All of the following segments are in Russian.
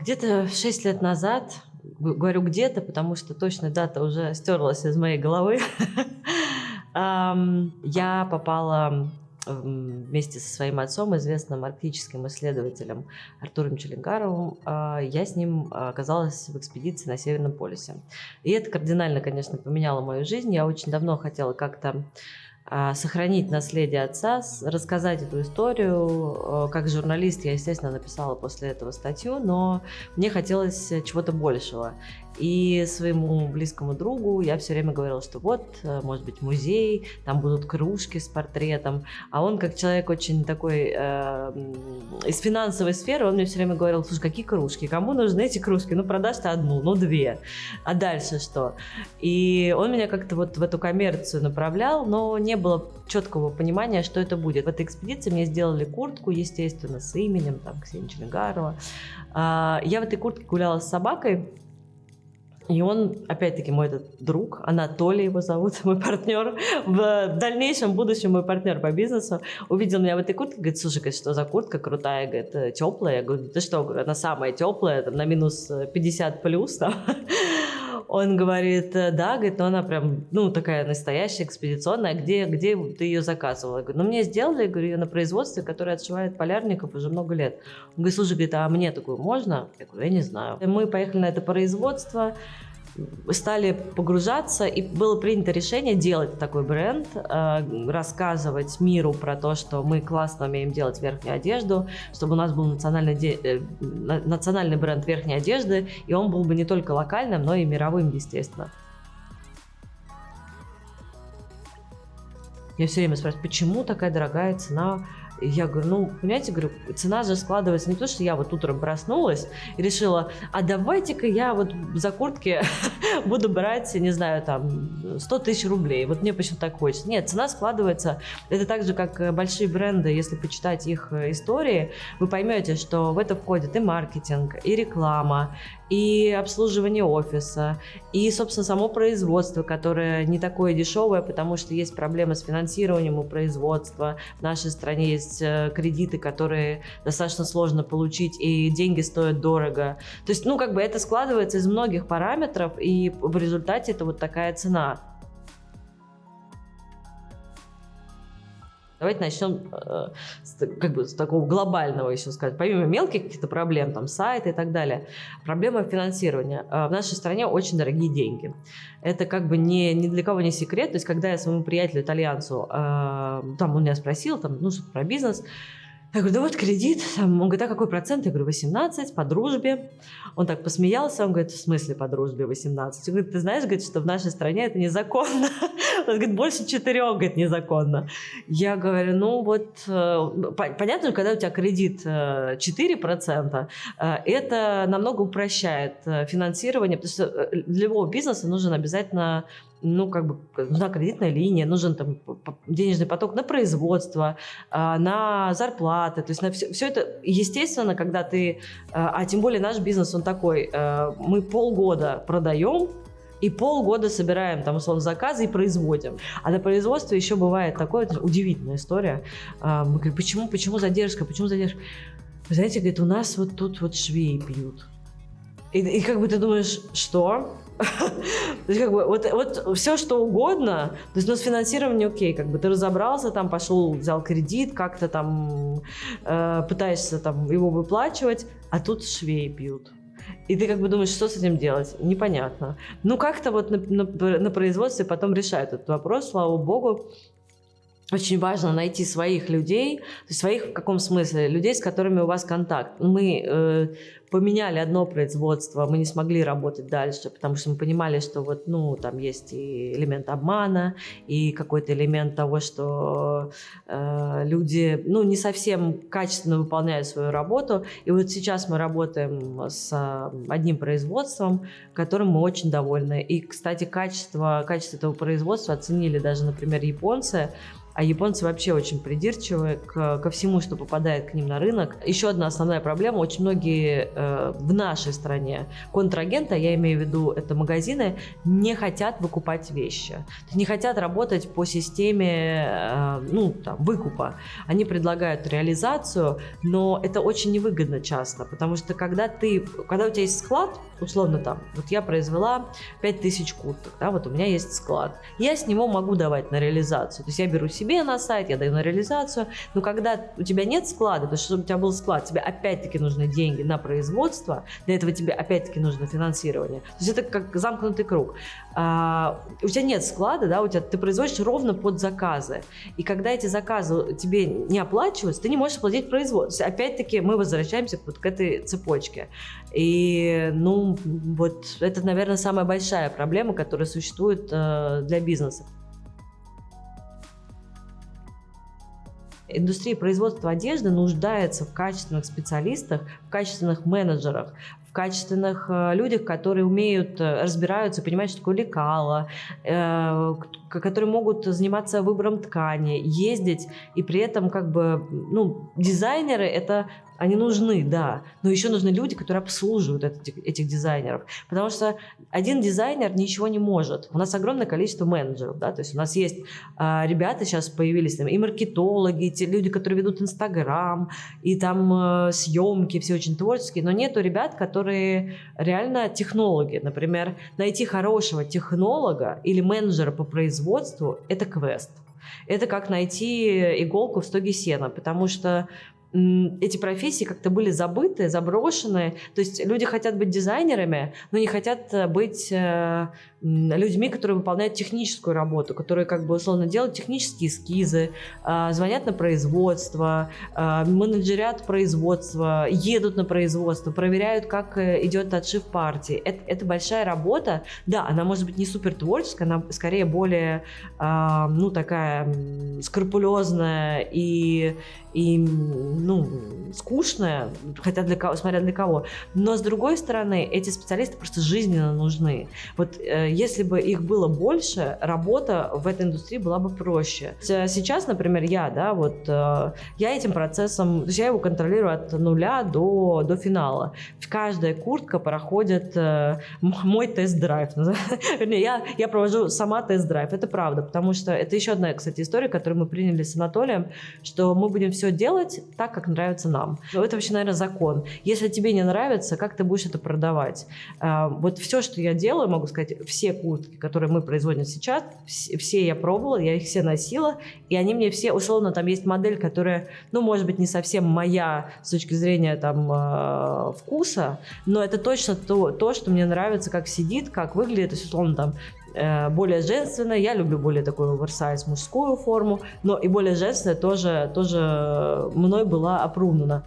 Где-то 6 лет назад, говорю где-то, потому что точная дата уже стерлась из моей головы, я попала вместе со своим отцом, известным арктическим исследователем Артуром Челенгаровым, я с ним оказалась в экспедиции на Северном полюсе. И это кардинально, конечно, поменяло мою жизнь. Я очень давно хотела как-то сохранить наследие отца, рассказать эту историю. Как журналист я, естественно, написала после этого статью, но мне хотелось чего-то большего. И своему близкому другу я все время говорила, что вот, может быть, музей, там будут кружки с портретом. А он, как человек очень такой из финансовой сферы, он мне все время говорил: слушай, какие кружки, кому нужны эти кружки? Ну, продашь ты одну, ну, две. А дальше что? И он меня как-то вот в эту коммерцию направлял, но не было четкого понимания, что это будет. В этой экспедиции мне сделали куртку, естественно, с именем, там, Ксения Челенгарова. Я в этой куртке гуляла с собакой. И он, опять-таки, мой этот друг, Анатолий его зовут, мой партнер, в дальнейшем будущем мой партнер по бизнесу, увидел меня в этой куртке, говорит: слушай, говорит, что за куртка крутая, говорит, теплая. Я говорю: ты что, говорю, она самая теплая, там, на минус 50 плюс, там. Он говорит: да, говорит, но она прям, ну, такая настоящая, экспедиционная, где ты ее заказывала? Я говорю: ну, мне сделали, я говорю, ее на производстве, которое отшивает полярников уже много лет. Он говорит: слушай, говорит, а мне такую можно? Я говорю: я не знаю. И мы поехали на это производство, стали погружаться, и было принято решение делать такой бренд, рассказывать миру про то, что мы классно умеем делать верхнюю одежду, чтобы у нас был национальный бренд верхней одежды, и он был бы не только локальным, но и мировым, естественно. Я все время спрашиваю: почему такая дорогая цена? Я говорю: ну, понимаете, говорю, цена же складывается не то, что я вот утром проснулась и решила: а давайте-ка я вот за куртки буду брать, не знаю, там, 100 тысяч рублей. Вот мне почему-то так хочется. Нет, цена складывается. Это так же, как большие бренды. Если почитать их истории, вы поймете, что в это входит и маркетинг, и реклама, и обслуживание офиса, и, собственно, само производство, которое не такое дешевое, потому что есть проблемы с финансированием у производства. В нашей стране есть кредиты, которые достаточно сложно получить, и деньги стоят дорого. То есть, ну, как бы это складывается из многих параметров, и в результате это вот такая цена. Давайте начнем как бы с такого глобального еще сказать. Помимо мелких каких-то проблем, там, сайты и так далее, проблема финансирования. В нашей стране очень дорогие деньги. Это как бы ни для кого не секрет. То есть, когда я своему приятелю итальянцу, там он меня спросил, там, ну, что-то про бизнес, я говорю: да вот кредит. Он говорит: а какой процент? Я говорю: 18 по дружбе. Он так посмеялся, он говорит: в смысле по дружбе 18? Он говорит: ты знаешь, говорит, что в нашей стране это незаконно. Он говорит: больше 4, говорит, незаконно. Я говорю: ну вот, понятно, когда у тебя кредит 4%, это намного упрощает финансирование, потому что для любого бизнеса нужен обязательно, ну, как бы, нужна кредитная линия, нужен там денежный поток на производство, на зарплаты, то есть на все это, естественно, когда ты, а тем более наш бизнес, он такой, мы полгода продаем, и полгода собираем там, условно, заказы и производим. А на производстве еще бывает такое, это удивительная история. Мы говорим: почему задержка, почему задержка? Вы знаете, говорит, у нас вот тут вот швеи пьют. И как бы ты думаешь, что? То есть, как бы, вот все, что угодно. То есть, ну, с финансированием окей, как бы ты разобрался, там, пошел, взял кредит, как-то там пытаешься там его выплачивать, а тут швеи пьют. И ты как бы думаешь, что с этим делать? Непонятно. Ну, как-то вот на производстве потом решают этот вопрос, слава богу. Очень важно найти своих людей, то есть своих в каком смысле? Людей, с которыми у вас контакт. Мы поменяли одно производство, мы не смогли работать дальше, потому что мы понимали, что вот, ну, там есть и элемент обмана, и какой-то элемент того, что люди, ну, не совсем качественно выполняют свою работу. И вот сейчас мы работаем с одним производством, которым мы очень довольны. И, кстати, качество этого производства оценили даже, например, японцы. А японцы вообще очень придирчивы ко всему, что попадает к ним на рынок. Еще одна основная проблема. Очень многие в нашей стране контрагенты, я имею в виду, это магазины, не хотят выкупать вещи. Не хотят работать по системе выкупа. Они предлагают реализацию, но это очень невыгодно часто, потому что когда у тебя есть склад, условно вот я произвела 5000 курток, вот у меня есть склад, я с него могу давать на реализацию. То есть я беру себе на сайт, я даю на реализацию, но когда у тебя нет склада, то есть чтобы у тебя был склад, тебе опять-таки нужны деньги на производство, для этого тебе опять-таки нужно финансирование. То есть это как замкнутый круг. У тебя нет склада, ты производишь ровно под заказы. И когда эти заказы тебе не оплачиваются, ты не можешь оплатить производство. Опять-таки мы возвращаемся к этой цепочке. И это, наверное, самая большая проблема, которая существует для бизнеса. Индустрия производства одежды нуждается в качественных специалистах, в качественных менеджерах, в качественных людях, которые разбираются, понимают, что такое лекало, которые могут заниматься выбором ткани, ездить, и при этом дизайнеры они нужны, да, но еще нужны люди, которые обслуживают этих дизайнеров, потому что один дизайнер ничего не может. У нас огромное количество менеджеров, то есть у нас есть ребята, сейчас появились и маркетологи, те люди, которые ведут Инстаграм, и там съемки, все очень творческие, но нету ребят, которые реально технологи. Например, найти хорошего технолога или менеджера по производству – это квест. Это как найти иголку в стоге сена, потому что эти профессии как-то были забыты, заброшены. То есть люди хотят быть дизайнерами, но не хотят быть людьми, которые выполняют техническую работу, которые условно делают технические эскизы, звонят на производство, менеджерят производство, едут на производство, проверяют, как идет отшив партии. Это большая работа. Да, она может быть не супер творческая, она скорее более такая скрупулезная и скучная, смотря для кого. Но, с другой стороны, эти специалисты просто жизненно нужны. Если бы их было больше, работа в этой индустрии была бы проще. Сейчас, например, я этим процессом, то есть я его контролирую от нуля до финала. Каждая куртка проходит мой тест-драйв. Вернее, я провожу сама тест-драйв. Это правда, потому что это еще одна, кстати, история, которую мы приняли с Анатолием, что мы будем все делать так, как нравится нам. Это вообще, наверное, закон. Если тебе не нравится, как ты будешь это продавать? Все, что я делаю, могу сказать, все куртки, которые мы производим сейчас, все я пробовала, я их все носила, и они мне все, условно, там есть модель, которая, может быть, не совсем моя с точки зрения вкуса, но это точно то, что мне нравится, как сидит, как выглядит, то есть, условно, более женственная, я люблю более такую оверсайз мужскую форму, но и более женственная тоже мной была опробована.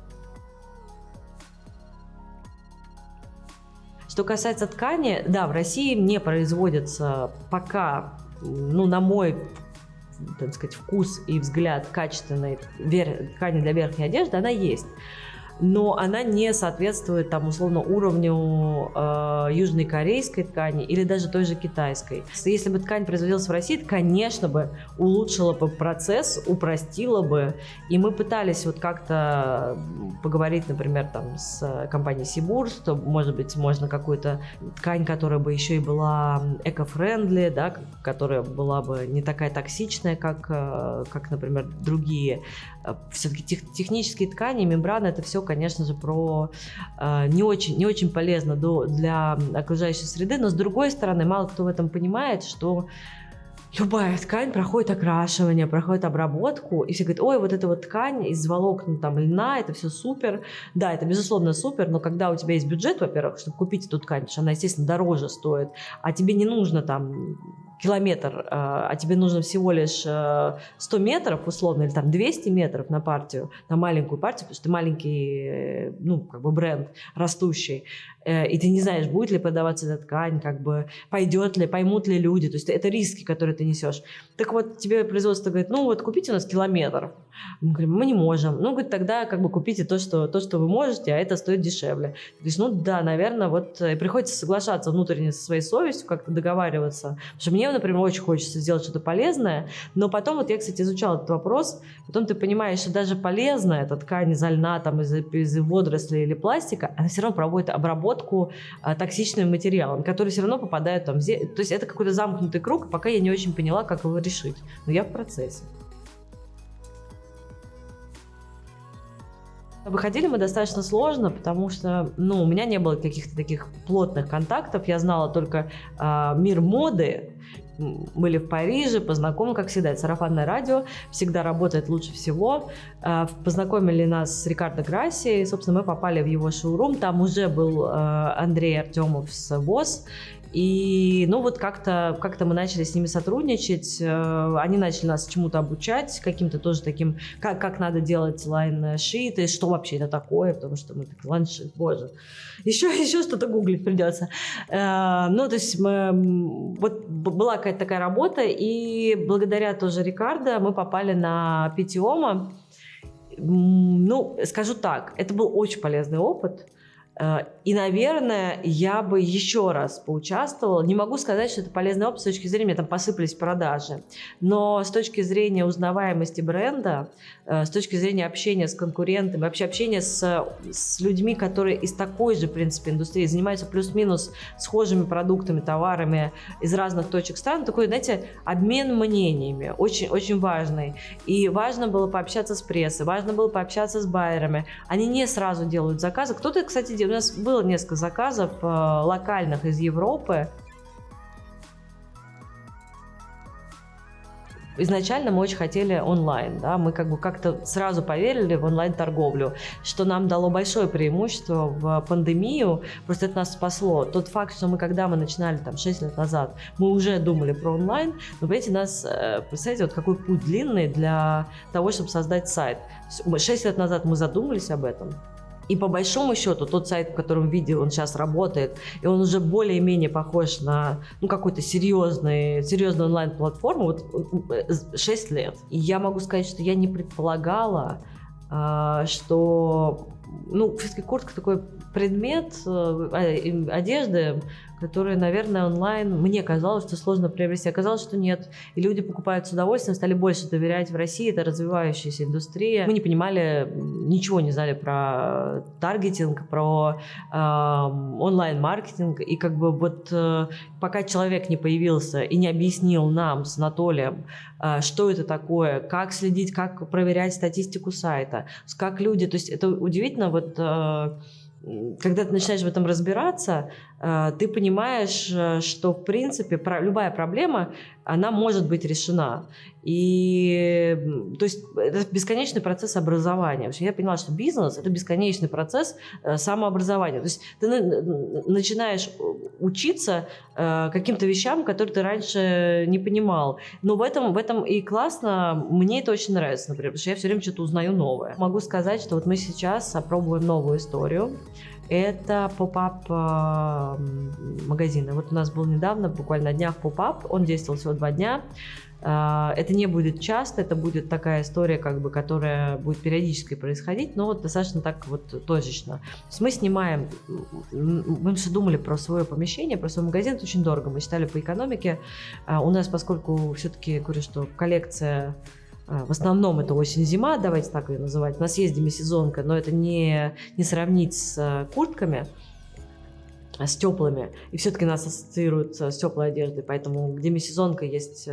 Что касается ткани, да, в России не производится пока, на мой, так сказать, вкус и взгляд, качественной ткани для верхней одежды, она есть. Но она не соответствует условно уровню южной корейской ткани или даже той же китайской. Если бы ткань производилась в России, это, конечно бы, улучшила бы процесс, упростила бы. И мы пытались как-то поговорить, например, с компанией Сибур, что, может быть, можно какую-то ткань, которая бы еще и была эко-френдли, которая была бы не такая токсичная, как, например, другие. Все-таки технические ткани, мембраны, это все, конечно же, не очень полезно для окружающей среды, но с другой стороны, мало кто в этом понимает, что любая ткань проходит окрашивание, проходит обработку, и все говорят: ой, эта ткань из волокон льна, это все супер. Да, это безусловно супер, но когда у тебя есть бюджет, во-первых, чтобы купить эту ткань, потому что она, естественно, дороже стоит, а тебе не нужно километр, а тебе нужно всего лишь 100 метров, условно, или 200 метров на партию, на маленькую партию, потому что ты маленький, бренд растущий, и ты не знаешь, будет ли продаваться эта ткань, пойдет ли, поймут ли люди, то есть это риски, которые ты несешь. Так тебе производство говорит: купите у нас километр. Мы говорим: мы не можем. Говорит, тогда купите то, что вы можете, а это стоит дешевле. Ты говоришь: да, наверное, приходится соглашаться внутренне со своей совестью, как-то договариваться, потому что мне Мне, например, очень хочется сделать что-то полезное, но потом вот я, кстати, изучала этот вопрос, потом ты понимаешь, что даже полезная эта ткань изо льна, там, из водорослей или пластика, она все равно проводит обработку токсичными материалами, которые все равно попадают там. То есть это какой-то замкнутый круг, пока я не очень поняла, как его решить. Но я в процессе. Выходили мы достаточно сложно, потому что, у меня не было каких-то таких плотных контактов. Я знала только мир моды. Были в Париже, познакомились, как всегда, сарафанное радио всегда работает лучше всего. Познакомили нас с Рикардо Грасси, собственно, мы попали в его шоурум. Там уже был Андрей Артемов с ВОЗ. И, как-то мы начали с ними сотрудничать, они начали нас чему-то обучать, каким-то тоже таким, как надо делать лайн-шиты, что вообще это такое, потому что мы такие, лайн-шит, боже, еще что-то гуглить придется. То есть вот была какая-то такая работа, и благодаря тоже Рикардо мы попали на Питиомо. Скажу так, это был очень полезный опыт. И, наверное, я бы еще раз поучаствовала. Не могу сказать, что это полезный опыт с точки зрения, там посыпались продажи. Но с точки зрения узнаваемости бренда, с точки зрения общения с конкурентами, вообще общения с людьми, которые из такой же, в принципе, индустрии занимаются плюс-минус схожими продуктами, товарами из разных точек стран, такой, знаете, обмен мнениями, очень, очень важный. И важно было пообщаться с прессой, важно было пообщаться с байерами. Они не сразу делают заказы. Кто-то, кстати, делает. У нас было несколько заказов локальных из Европы. Изначально мы очень хотели онлайн, да, мы как-то сразу поверили в онлайн-торговлю, что нам дало большое преимущество в пандемию, просто это нас спасло. Тот факт, что когда мы начинали 6 лет назад, мы уже думали про онлайн, но, понимаете, представляете, вот какой путь длинный для того, чтобы создать сайт. 6 лет назад мы задумались об этом. И по большому счету тот сайт, в котором видео он сейчас работает, и он уже более-менее похож на какую-то серьезную онлайн-платформу, вот 6 лет. И я могу сказать, что я не предполагала, что все-таки куртка такой предмет одежды, который, наверное, онлайн, мне казалось, что сложно приобрести. Оказалось, что нет. И люди покупают с удовольствием, стали больше доверять в России. Это развивающаяся индустрия. Мы не понимали, ничего не знали про таргетинг, про онлайн-маркетинг. И пока человек не появился и не объяснил нам с Анатолием, что это такое, как следить, как проверять статистику сайта, как люди... То есть это удивительно, когда ты начинаешь в этом разбираться, ты понимаешь, что, в принципе, любая проблема, она может быть решена. И, то есть, это бесконечный процесс образования. Я поняла, что бизнес – это бесконечный процесс самообразования. То есть, ты начинаешь учиться каким-то вещам, которые ты раньше не понимал. Но в этом и классно. Мне это очень нравится, например, потому что я все время что-то узнаю новое. Могу сказать, что мы сейчас опробуем новую историю. Это поп-ап магазины. У нас был недавно, буквально на днях, поп-ап. Он действовал всего 2 дня. Это не будет часто, это будет такая история, которая будет периодически происходить, но достаточно так точечно. То есть мы снимаем, мы все думали про свое помещение, про свой магазин, это очень дорого, мы считали по экономике. У нас, поскольку все-таки, говорю, что коллекция... В основном это осень-зима, давайте так ее называть. У нас есть демисезонка, но это не сравнить с куртками, с теплыми. И все-таки нас ассоциируют с теплой одеждой, поэтому к демисезонке есть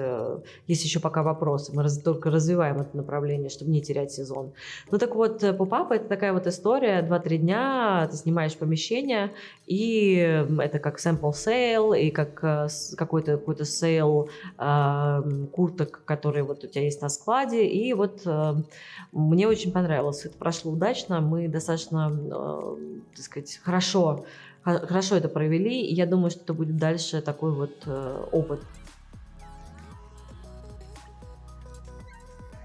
еще пока вопросы. Мы только развиваем это направление, чтобы не терять сезон. поп-ап – это такая история. 2-3 дня ты снимаешь помещение, и это как sample sale, и как какой-то сейл курток, которые у тебя есть на складе. И мне очень понравилось. Это прошло удачно. Мы достаточно, так сказать, хорошо это провели, и я думаю, что это будет дальше такой опыт.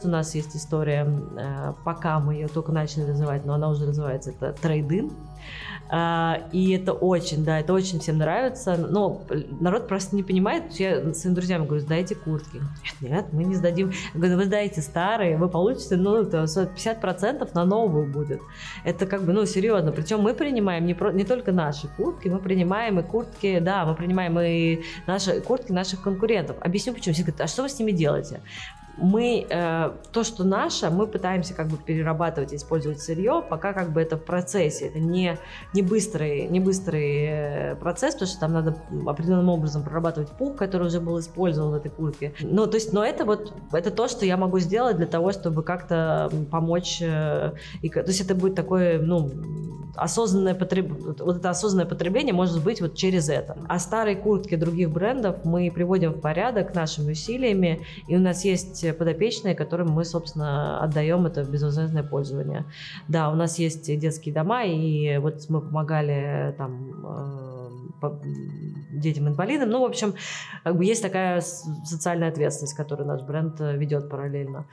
У нас есть история, пока мы ее только начали развивать, но она уже развивается, это трейд-ин. И это очень, да, это очень всем нравится. Но народ просто не понимает. Я своим друзьям говорю, сдайте куртки. Нет, мы не сдадим. Я говорю, вы сдаете старые, вы получите, 50% на новую будет. Это как бы, серьезно. Причем мы принимаем не только наши куртки, мы принимаем и куртки, да, мы принимаем и наши куртки наших конкурентов. Объясню почему. Все говорят, а что вы с ними делаете? Мы то, что наше, мы пытаемся как бы перерабатывать и использовать сырье, пока как бы это в процессе. Это не быстрый процесс, потому что там надо определенным образом прорабатывать пух, который уже был использован в этой куртке. Но это то, что я могу сделать для того, чтобы как-то помочь. То есть это будет такое, осознанное потребление может быть вот через это. А старые куртки других брендов мы приводим в порядок нашими усилиями, и у нас есть подопечные, которым мы, собственно, отдаем это в безвозмездное пользование. Да, у нас есть детские дома, и вот мы помогали там детям-инвалидам. В общем, как бы есть такая социальная ответственность, которую наш бренд ведет параллельно.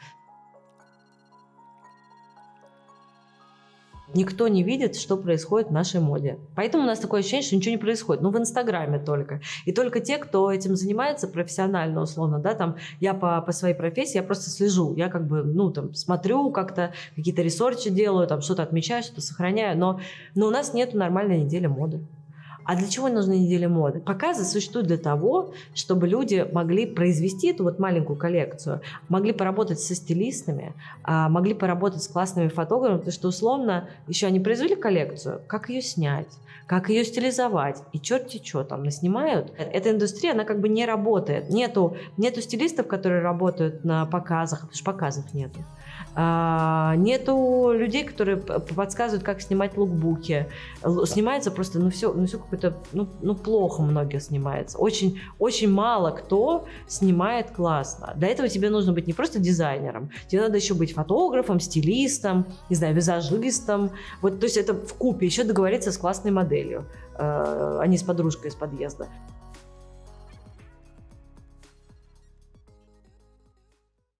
Никто не видит, что происходит в нашей моде. Поэтому у нас такое ощущение, что ничего не происходит. В Инстаграме только. И только те, кто этим занимается профессионально, условно, да, там, я по своей профессии, я просто слежу. Я как бы, смотрю как-то, какие-то ресерчи делаю, там, что-то отмечаю, что-то сохраняю. Но у нас нет нормальной недели моды. А для чего нужны недели моды? Показы существуют для того, чтобы люди могли произвести эту вот маленькую коллекцию, могли поработать со стилистами, могли поработать с классными фотографами, потому что условно еще они произвели коллекцию, как ее снять, как ее стилизовать, и черти что там наснимают. Эта индустрия, она как бы не работает. Нету стилистов, которые работают на показах, потому что показов нету. Нету людей, которые подсказывают, как снимать лукбуки. Снимается просто, все какое-то, плохо многие снимается. Очень, очень мало кто снимает классно. Для этого тебе нужно быть не просто дизайнером, тебе надо еще быть фотографом, стилистом, не знаю, визажистом. Вот, то есть это вкупе еще договориться с классной моделью, а не с подружкой из подъезда.